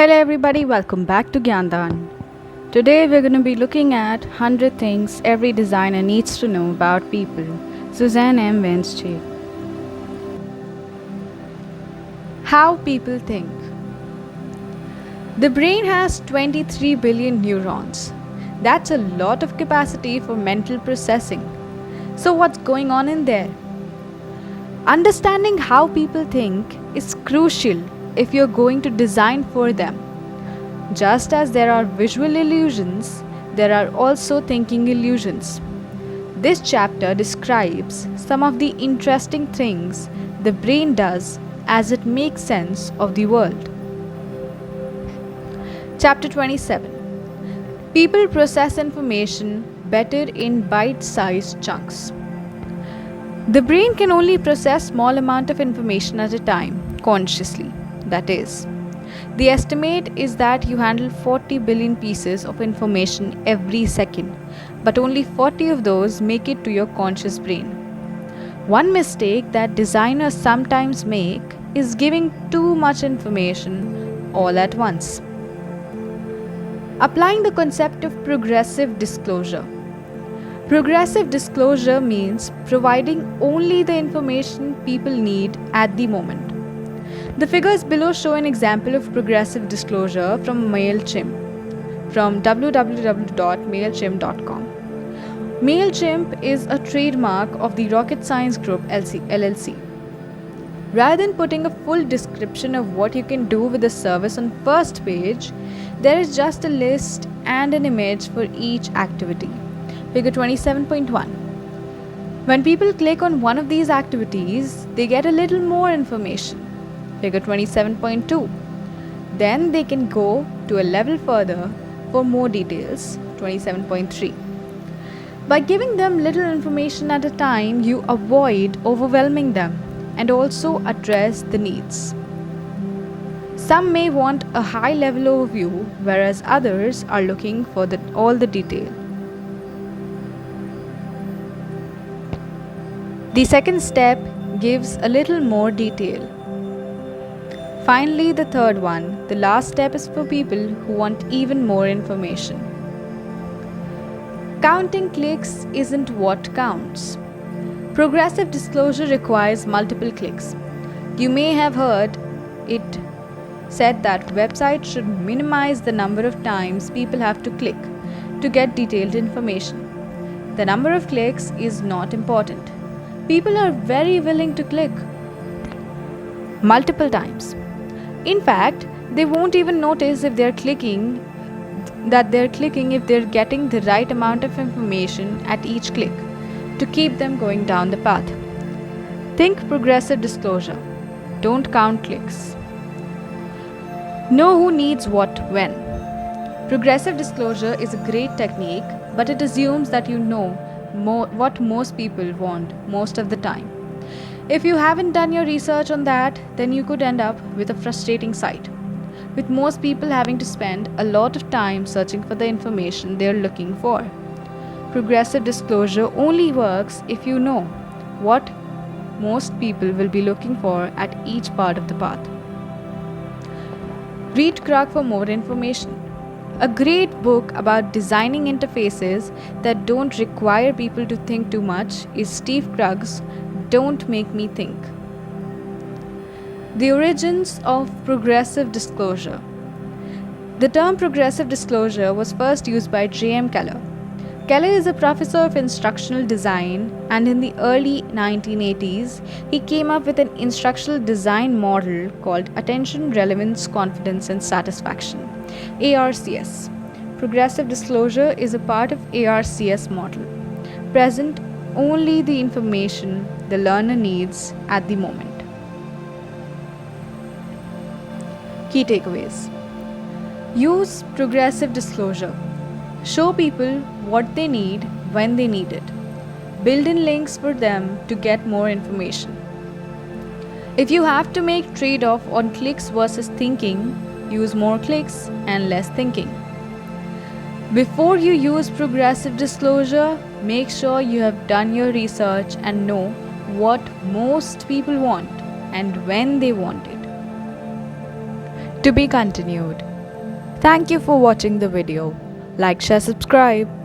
Hello everybody, welcome back to Gyandan. Today we're going to be looking at 100 things every designer needs to know about people. Suzanne M. Wednesday. How people think. The brain has 23 billion neurons. That's a lot of capacity for mental processing. So what's going on in there? Understanding how people think is crucial if you're going to design for them. Just as there are visual illusions, there are also thinking illusions. This chapter describes some of the interesting things the brain does as it makes sense of the world. Chapter 27. People process information better in bite-sized chunks. The brain can only process small amount of information at a time, consciously. That is, the estimate is that you handle 40 billion pieces of information every second, but only 40 of those make it to your conscious brain. One mistake that designers sometimes make is giving too much information all at once. Applying the concept of progressive disclosure. Progressive disclosure means providing only the information people need at the moment. The figures below show an example of progressive disclosure from MailChimp from www.mailchimp.com. MailChimp is a trademark of the Rocket Science Group LLC. Rather than putting a full description of what you can do with the service on first page, there is just a list and an image for each activity. Figure 27.1. When people click on one of these activities, they get a little more information. Figure 27.2. Then they can go to a level further for more details. 27.3. By giving them little information at a time, you avoid overwhelming them and also address the needs. Some may want a high level overview, whereas others are looking for all the detail. The second step gives a little more detail. Finally, the third one, the last step, is for people who want even more information. Counting clicks isn't what counts. Progressive disclosure requires multiple clicks. You may have heard it said that websites should minimize the number of times people have to click to get detailed information. The number of clicks is not important. People are very willing to click multiple times. In fact, they won't even notice if they're clicking if they're getting the right amount of information at each click to keep them going down the path. Think progressive disclosure. Don't count clicks. Know who needs what when. Progressive disclosure is a great technique, but it assumes that you know what most people want most of the time. If you haven't done your research on that, then you could end up with a frustrating site, with most people having to spend a lot of time searching for the information they're looking for. Progressive disclosure only works if you know what most people will be looking for at each part of the path. Read Krug for more information. A great book about designing interfaces that don't require people to think too much is Steve Krug's Don't Make Me Think. The origins of progressive disclosure. The term progressive disclosure was first used by J.M. Keller. Keller is a professor of instructional design, and in the early 1980s, he came up with an instructional design model called Attention, Relevance, Confidence, and Satisfaction, ARCS. Progressive disclosure is a part of ARCS model. Present only the information the learner needs at the moment. Key takeaways. Use progressive disclosure. Show people what they need when they need it. Build in links for them to get more information. If you have to make trade-off on clicks versus thinking, use more clicks and less thinking. Before you use progressive disclosure, make sure you have done your research and know what most people want and when they want it. To be continued. Thank you for watching the video. Like, share, subscribe.